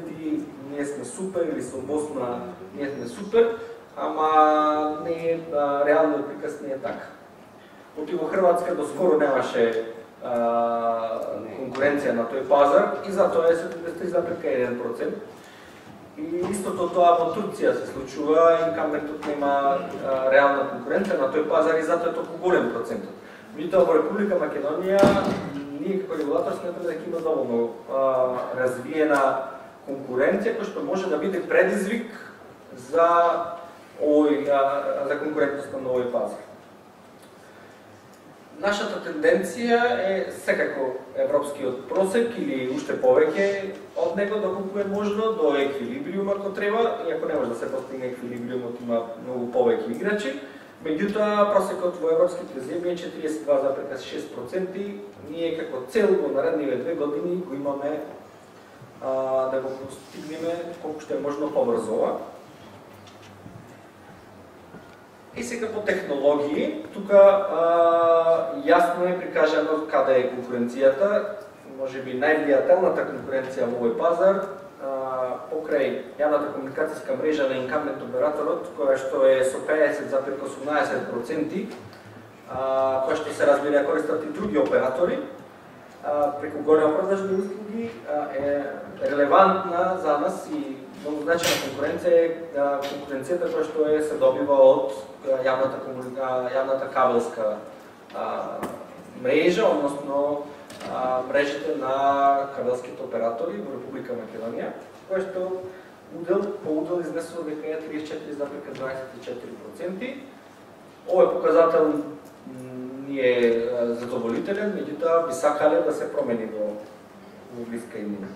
ние сме супер, или со Босна ние сме супер, ама не е, реалниот приказ не е така. Оти во Хрватска доскоро немаше конкуренција на тој пазар и затоа е 73,1%. И истото тоа во Турција се случува, инкамбентот нема реална конкуренција на тој пазар и затоа е толку голем процентот. Меѓутоа во Република Македонија ние како регулатор сметаме дека има доволно развиена конкуренција која што може да биде предизвик за конкурентноста на овој пазар. нашата тенденција е секако европскиот просек или уште повеќе од него доколку е можно до еквилибриум ако треба, иако не може да се постигне еквилибриумот, има многу повеќе играчи. Меѓутоа, просекот во европските земји е 42,6%. Ние како цел во наредниве 2 години го имаме да го постигнеме колку што е можно побрзо ова. И сега по технологии, тука јасно е прикажано каде е конкуренцијата, можеби највлијателната конкуренција во овој пазар, покрај јавната комуникацијска мрежа на инкамбент операторот, која што е со 50,18%, која што се разбира користат и други оператори, преку голема продажни услуги, е релевантна за нас и многу значајна конкуренција е конкуренцијата која што се добива од јавната кабелска мрежа, односно мрежите на кабелските оператори во Република Македонија, која што по удел изнесува дека е 34,24%. Овој показател не е задоволителен, меѓутоа би сакале да се промени во блиска иднина.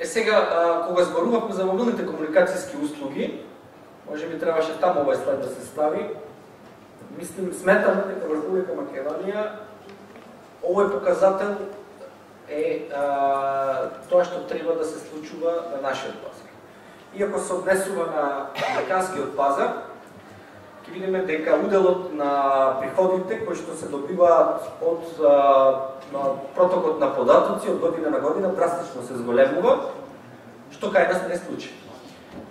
Сега, кога зборувавме за мобилните комуникацијски услуги, може би требаше таму овој слайд да се стави. Сметаме дека во Република Македонија овој показател е тоа што треба да се случува на нашиот пазар. Иако се однесува на американскиот пазар, ќе видиме дека уделот на приходите кои што се добиваат од протокот на податоци од година на година драстично се зголемува, што кај нас не случи.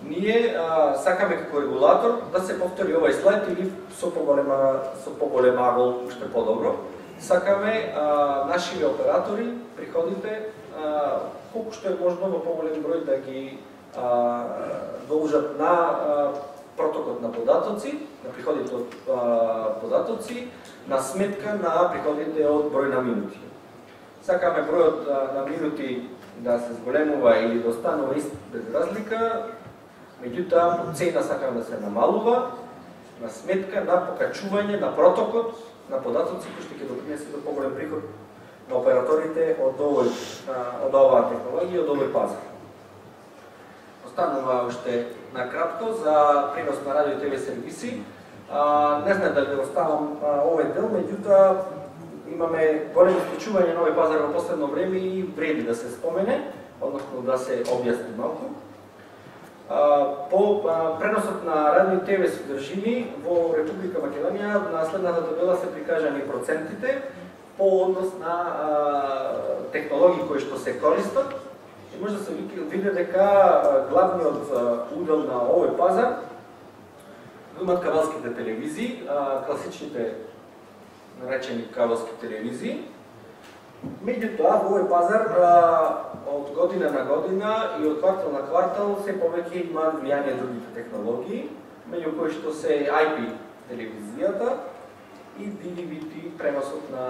Ние сакаме како регулатор да се повтори овој слайд или со поголем агол уште подобро. Сакаме нашите оператори, приходите, колку што е можно во поголем број да ги доложат на протокот на податоци, на приходите од податоци, на сметка на приходите од број на минути. Сакаме бројот на минути да се зголемува или да останува ист без разлика, меѓутоа по цена сакаме да се намалува на сметка на покачување на протокот на податоци кои што ќе допринесе до поголем приход на операторите од оваа технологија, од овој пазар. Останува уште накратко за пренос на радио и ТВ сервиси. Не знам дали да оставам овој дел, меѓутоа имаме големо исклучување на овој пазар во последно време и вреди да се спомене, односно да се објасни малку. По преносот на радио и ТВ содржини во Република Македонија на следната табела се прикажани процентите по однос на технологии кои што се користат. И може да се види дека главниот удел на овој пазар го имаат кабелските телевизии, класичните наречени кабелски телевизии. Меѓутоа, во овој пазар од година на година и од квартал на квартал се повеќе имаат влијание другите технологии, меѓу кои што се IP телевизијата и DVB-T преносот на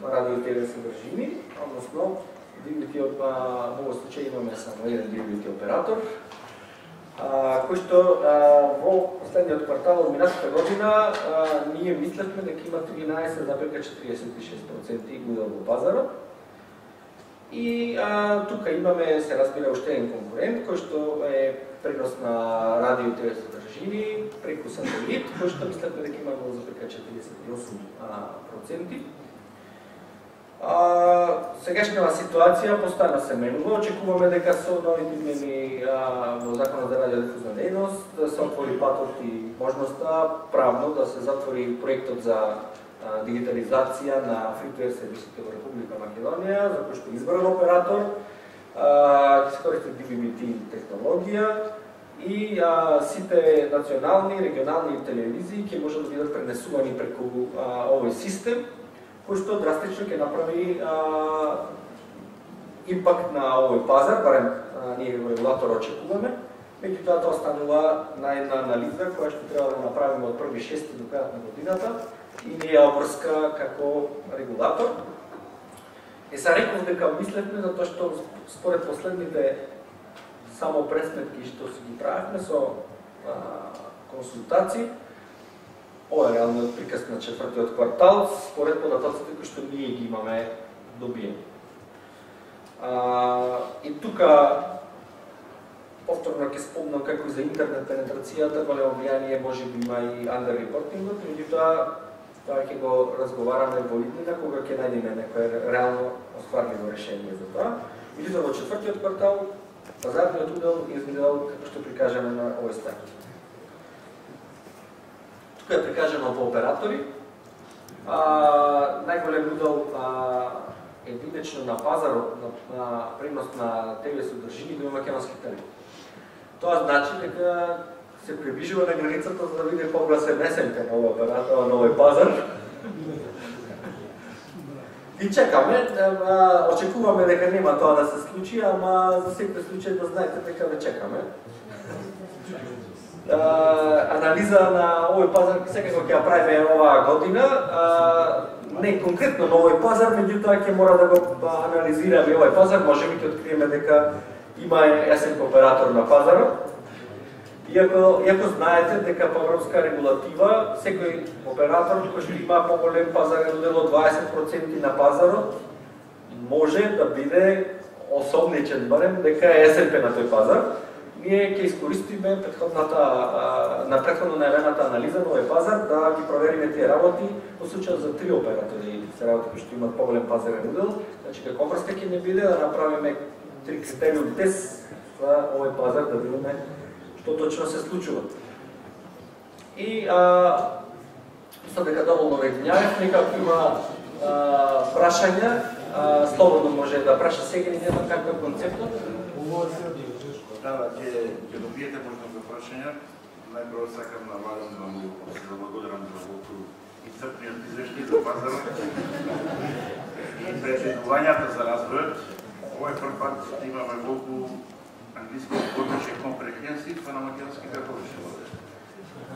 радио и ТВ содржини, односно DVB-T од во случај имаме само еден DVB-T оператор, кој што во последниот квартал од минатата година ние мислевме дека има 13,46% удел во пазарот. И тука имаме, се разбира, уште еден конкурент, кој што е пренос на радио и ТВ содржини преку сателит, кој што мислевме дека има 0,48%. Сегашната ситуација постојано се менува. Очекуваме дека со новите измени во Законот за радиодифузна дејност да се отвори патот и можноста правно да се затвори проектот за дигитализација на фри-то-еир сервисите во Република Македонија, за кој што избран оператор ќе се користи DVB-T технологија и сите национални, регионални телевизии ќе можат да бидат пренесувани преку овој систем, кој што драстично ќе направи импакт на овој пазар, барем ние во регулатор очекуваме. Меѓутоа тоа останува на една анализа која што треба да направиме од 1.6 до крајот на годината и не ја обврска како регулатор. Са реков дека мислевме затоа што според последните само пресметки што си ги правевме со консултации, ова е реалниот приказ на четвртиот квартал, според податоците кои што ние ги имаме добиени. И тука повторно ќе спомнам како за интернет пенетрацијата, големо влијание може би има и underreportingот, меѓутоа тоа ќе го разговараме во иднина кога ќе најдеме некое реално остварливо решение за тоа. Меѓутоа во четвртиот квартал пазарниот удел изгледал како што прикажано на овој слайд. Тука е прикажано по оператори. Најголем удел единично на пазарот на принос на ТВ содржини го има македонски телеком. Тоа значи дека се приближува на границата за да биде погласен СМП на овој оператор, на овој пазар. И чекаме, очекуваме дека нема тоа да се случи, ама за секој случај да знаете дека ве чекаме. Анализа на овој пазар секако ќе ја правиме оваа година, не конкретно на овој пазар, меѓутоа ќе мора да го анализираме овој пазар, можеби ќе откриеме дека има СМП оператор на пазарот. Иако знаете дека по европска регулатива секој оператор кој што има поголем пазарен удел од 20% на пазарот може да биде осомничен барем дека е СМП на тој пазар. Ние ќе искористиме предходно најавената анализа на овој пазар да ги провериме тие работи во случај за 3 оператори се работи кои што имаат поголем пазарен удел, значи како врска ќе не биде да направиме 3 критериум тест за овој пазар да видиме што точно се случува. И мислам дека доволно ве извинјавам, некако има прашања, слободно може да праша сега, не знам како е концептот. Да, ќе добиете можност за прашања. Најпрво сакам на Владан да му се благодарам за волку и црпниот извештај за пазарот и предвидувањата за развојот. Овој прв пат имаме волку англиски подмече компрехенсив, а на македонски како беше воде.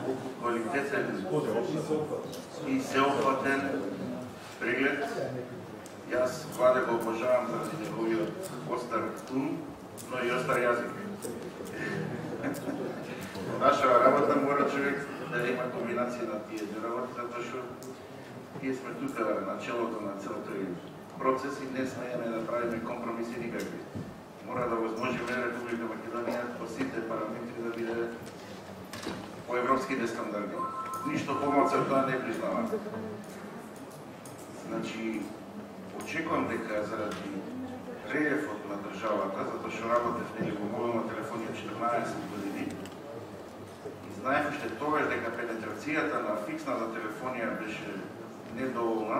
Волку квалитетен и сеопфатен преглед. Јас Владе го обожавам заради неговиот остар ум, но и остар јазик. Наша работа мора човек да има комбинација на тие две работи, затоа што ние сме тука на челото на цел тој процес и не смееме да правиме компромиси никакви. Мора да возможиме Република Македонија по сите параметри да биде по европските стандарди. Ништо помалку од тоа не признава. Значи, очекувам дека заради релефот на државата, затоа што работев во мобилна телефонија 14 години, и знаев уште тогаш дека пенетрацијата на фиксната телефонија беше недоволна,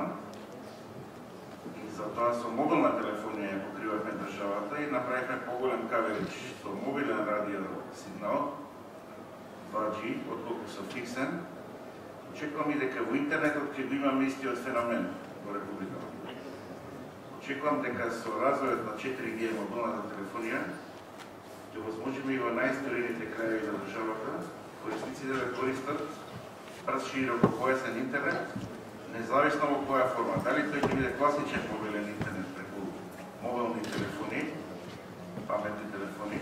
и затоа со мобилна телефонија ја покривавме државата и направивме поголем каверидж со мобилен радио сигнал 2G, отколку со фиксен. Очекувам и дека во интернетот ќе го имаме истиот феномен во Република Македонија. Очекувам дека со развојот на 4G мобилната телефонија ќе возможиме и во најсторените крајеви на државата корисниците да користат брз широкопојасен интернет, независно во која форма. Дали тој ќе биде класичен мобилен интернет преку мобилни телефони, паметни телефони,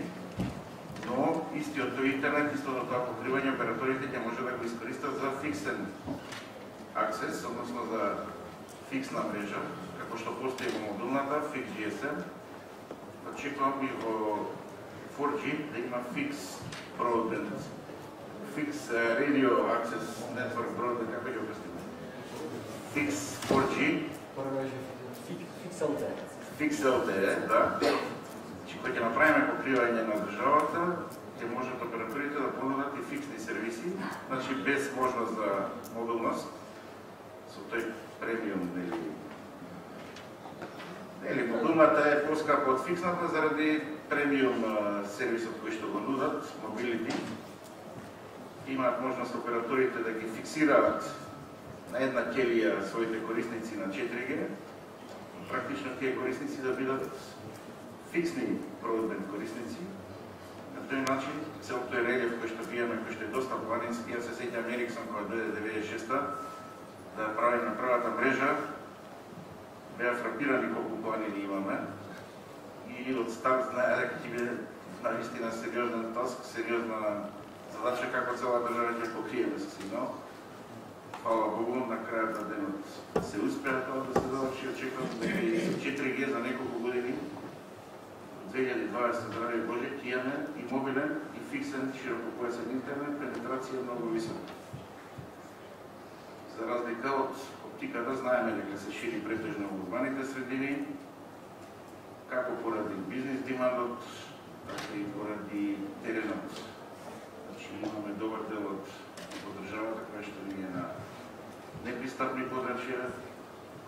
но истиот тој интернет, истото тоа покривање, операторите ќе може да го искористат за фиксен аксес, односно за фиксна мрежа, како што постои во мобилната, фикс GSM. Очекувам и во 4G да има фикс broadband, фикс radio access network broadband, како ќе обясним? Фикс 4G, фикс LTE, да. Кој ќе направиме покривање на државата, ќе можат операторите да понудат и фиксни сервиси, значи без можност за мобилност, со тој премиум или мобилната е поскапа од фиксната заради премиум сервисот кој што го нудат, мобилити. Имаат можност операторите да ги фиксираат на една ќелија своите корисници на 4G, практично тие корисници да бидат фиксни broadband корисници. На тој начин, цел тој релеф кој што биеме, кој што е доста планински, јас се сеќам Ериксон кога дојде 96-та, да прави на првата мрежа, беа фрапирани колку планини имаме и од старт знае дека ќе биде наистина сериозен таск, сериозна задача како цела држава ќе покриеме со сигнал. Hvala Bogu, na kraja na денот се успеа тоа да се заврши. Очекувам дека и 4G за неколку години, 2020, здраве Боже, ќе имаме и мобилен, и фиксен широкопојасен интернет, пенетрација многу висока. За разлика од оптиката, знаеме дека се шири претежно во урбаните средини, како поради бизнес демандот, така и поради теренот. Значи, имаме добар дел од државата, која што ни е на непристапни подрачја.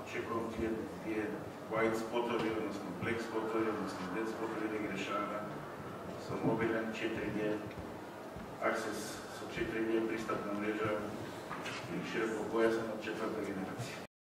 Очекувам тие white spotови, односно black spotови, односно dead spotови да ги решаваме со мобилен 4G, аксес со 4G пристапна мрежа и широкопојасна од 4-та генерација.